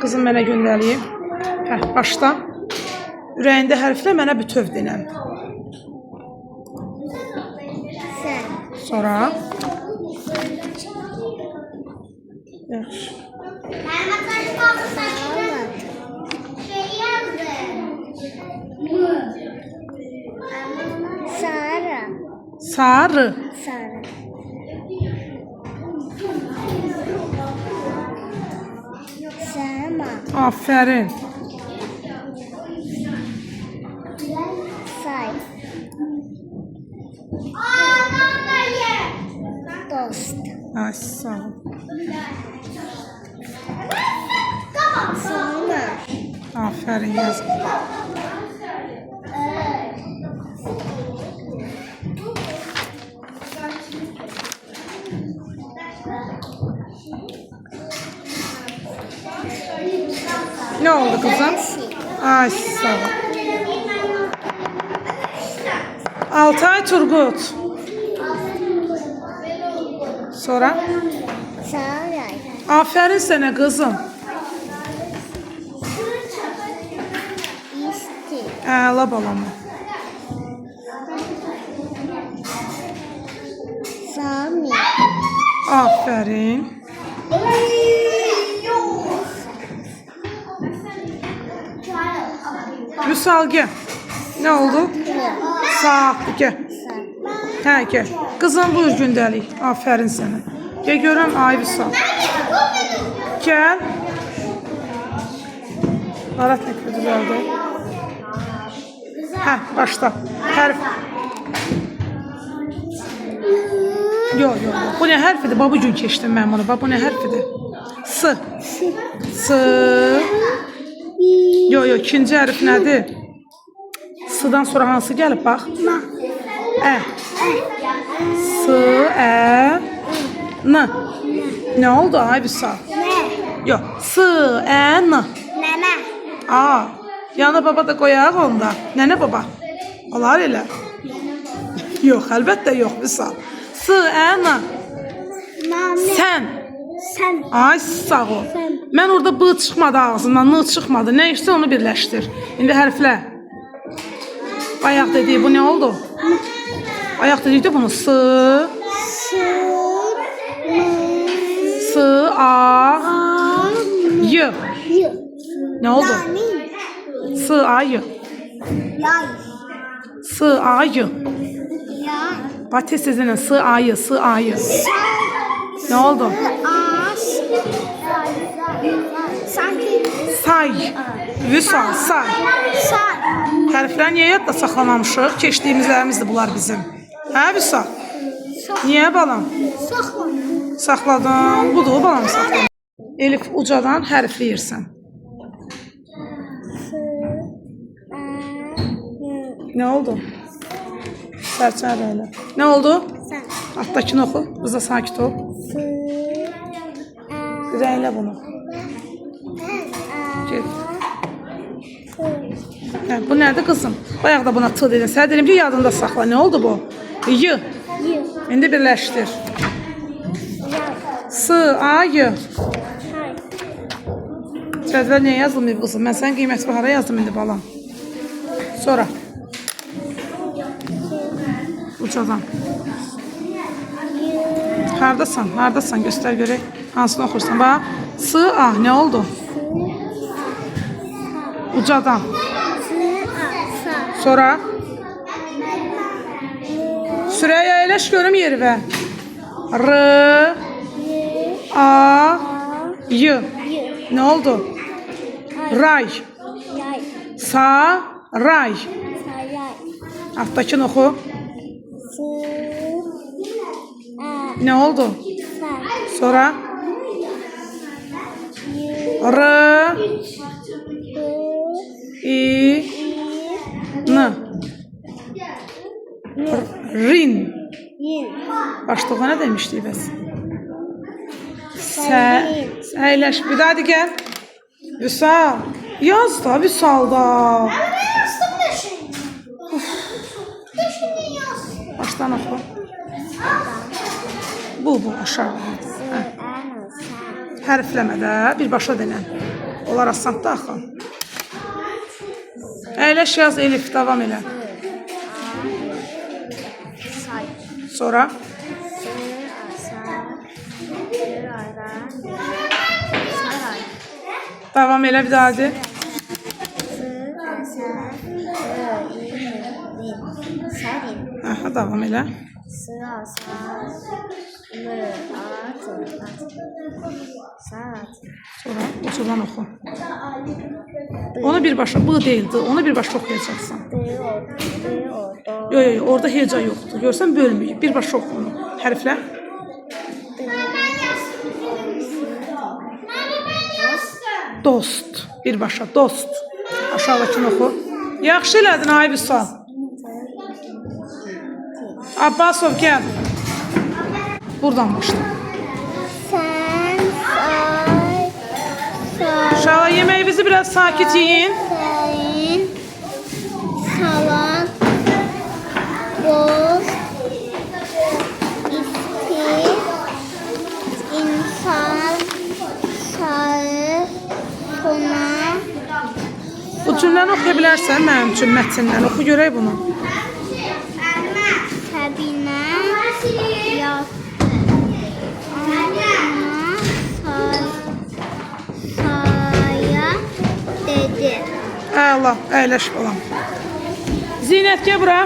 qızım mənə göndəreyim. Hə, başla. Ürəyində hərflə mənə bütöv denən. Sən. Sonra. Yaxşı. Sarı. Sarı. Sarı. Sema. Aferin. Say. Dost. Ay, sağ ol. Sonra. Aferin yaz. Ne oldu kızım? Ay, sağ ol. Altay Turgut. Sonra? Saray. Aferin sana kızım. İsti. Əla balamı. Sami. Aferin. Vüsal gel. Ne oldu? Sağ. Gel. Hə, gel. Kızım buyur gündəlik. Aferin sana. Gel görəm ay Vüsal. Gel. Arat ne düzeldi. Hə, başla. Hərf. Yok. Bu ne hərfidir? Bu gün keçdim mən bunu. Bu ne hərfidir? S. S. Yok, ikinci hərf nədir? S-dan sonra hansı gəlib bax? Ə. S, ə, n. Ne oldu ay Vüsal? Yok. S, ə, n. Nene. Aa, yanına baba da koyaq onda. Nene baba. Olar elə. Yox, əlbəttə yox Vüsal. S, ə, n. Nane. Sən. Sen. Ay sağ ol. Sən. Mən orada b çıxmadı ağzından, n çıxmadı. Nə isə onu birləşdir. İndi hərflə. Ayaq dediyi bu nə oldu? Ayaq dedik də bunu s, s, a, y. Ne oldu? S, a, y. Yay. S, a, y. Yay. Bak tez tezine s, a, y, s, a, y. Ne oldu? Ağaç. Sanki. Say. Vüsal, say. Say. Hərflər niyə yadda saxlamamışıq? Keçdiyimizlərimizdir bunlar bizim. Hə Vüsal? Niyə balam? Saxla. Saxladım. Budur, balam saxladım. Elif ucadan hərfləyirsən. Ne oldu? Sərçələ. Ne oldu? Sen. Alttakini oxu. Qız da sakit ol. Rəylə bunu. Get. Hə, bu nədir qızım? Bayaq da buna t dedin. Sən dedim ki, yadında saxla. Ne oldu bu? Y. İndi birləşdir. S, A, Y. Cədvəl niyə yazılmayıb qızım? Mən sən qiymət bahara yazdım indi balam. Sonra. Ucadan. Hardasan göstər görək. Hansını oxursan? Bax. S, A. Ne oldu? Ucadan. Sonra. Sürəyə əyləş görüm yerivə. R, A, Y. Ne oldu? Ray. Sa, ray. Alttakini oxu. Ne oldu? Sonra. R, I, N. Rin. Başlığa ne demiştik biz? Əyləş. Bir daha digər. Vüsal. Yaz da Vüsal da. Baştan oxu. Bu aşağı. Hərfləmə də birbaşa denən. Onlar asan da axı. Əyləş yaz Elif, davam elə. Say. Sonra Saray. davam elə bir daha hadi. Serin. Aha, davam elə. Saat. Sonra ucundan oxu. Onu birbaşa, bu değildi. Onu birbaşa oxuyacaqsan. Yox, yox, orada heca yoxdur. Görsən bölməyib. Birbaşa oxu onu. Hərflər. Dost. Birbaşa, dost. Aşağıdakini oxu. Yaxşı elədin, ay Vüsal. Abbasov, gəl. Buradan başla. Sen say. Uşaqlar, yeməyinizi biraz sakit yiyin. Sayın. Salam. Boz. İsti. İnsan. Sarı. Sona. Bu cümləni oxuya bilərsən mənim üçün mətndən. Oxu görək bunu. Sabine. Yaptı. Saya dedi. Əla, əyləş balam. Zinət, gəl bura.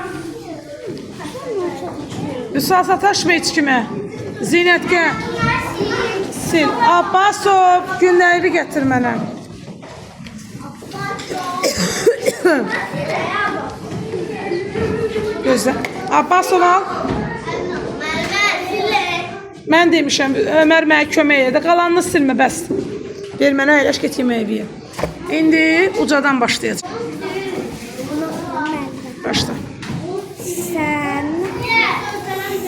Vüsal, sataşma heç kimə. Zinət, gəl. Sil. Abbasov, günləri gətir mənə. Gözlə. Abbasov al. Mən demişəm, Ömər mənə kömək edə. Qalanını silmə, bəs. Ver mənə, əyləş, get yeməyi yeyə. İndi ucadan başlayacaq. Başla. Sen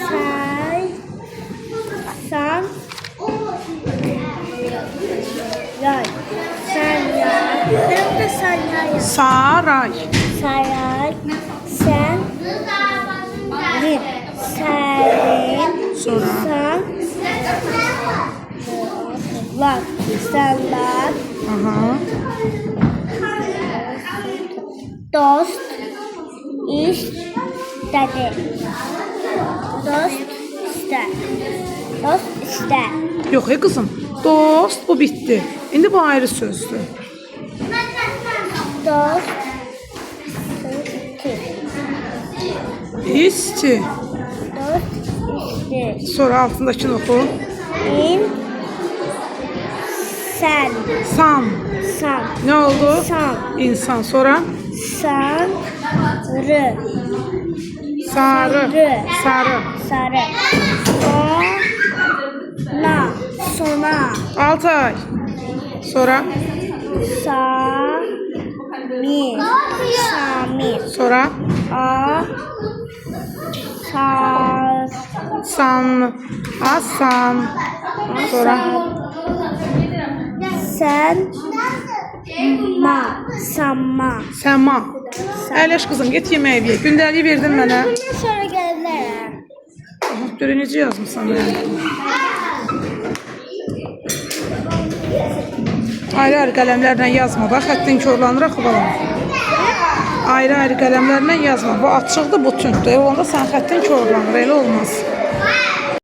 say san yay sen yay ben de sen yay Saray. saray sen rin serin Sonra. san lan senler Aha. dost istedi. Dost iste. Dost iste. Yox, qızım. Dost, bu bitdi. İndi bu ayrı sözdür. Dost iste. İsti. Dost iste. Sonra altındakini oxu. İn sen. San. San. Ne oldu? San. İnsan. Sonra San. Rı. sarı. Sarı. Sarı. Sona. Sona. Altay. Sonra Sami. Sami. sonra A. Sar. san. Asan. Sonra Sen. Ma. Samma. Səma. Əyləş qızım, get yeməyi ye. Gündəliyi verdin mənə. Bundan sonra gelirler. Görə necə yazmısan mənə? Ayrı-ayrı qələmlərlə yazma. Bax, xəttin korlanır axı balam. Ayrı-ayrı qələmlərlə yazma. Bu açıqdır, bu tündür. Onda sən xəttin korlanır, elə olmaz.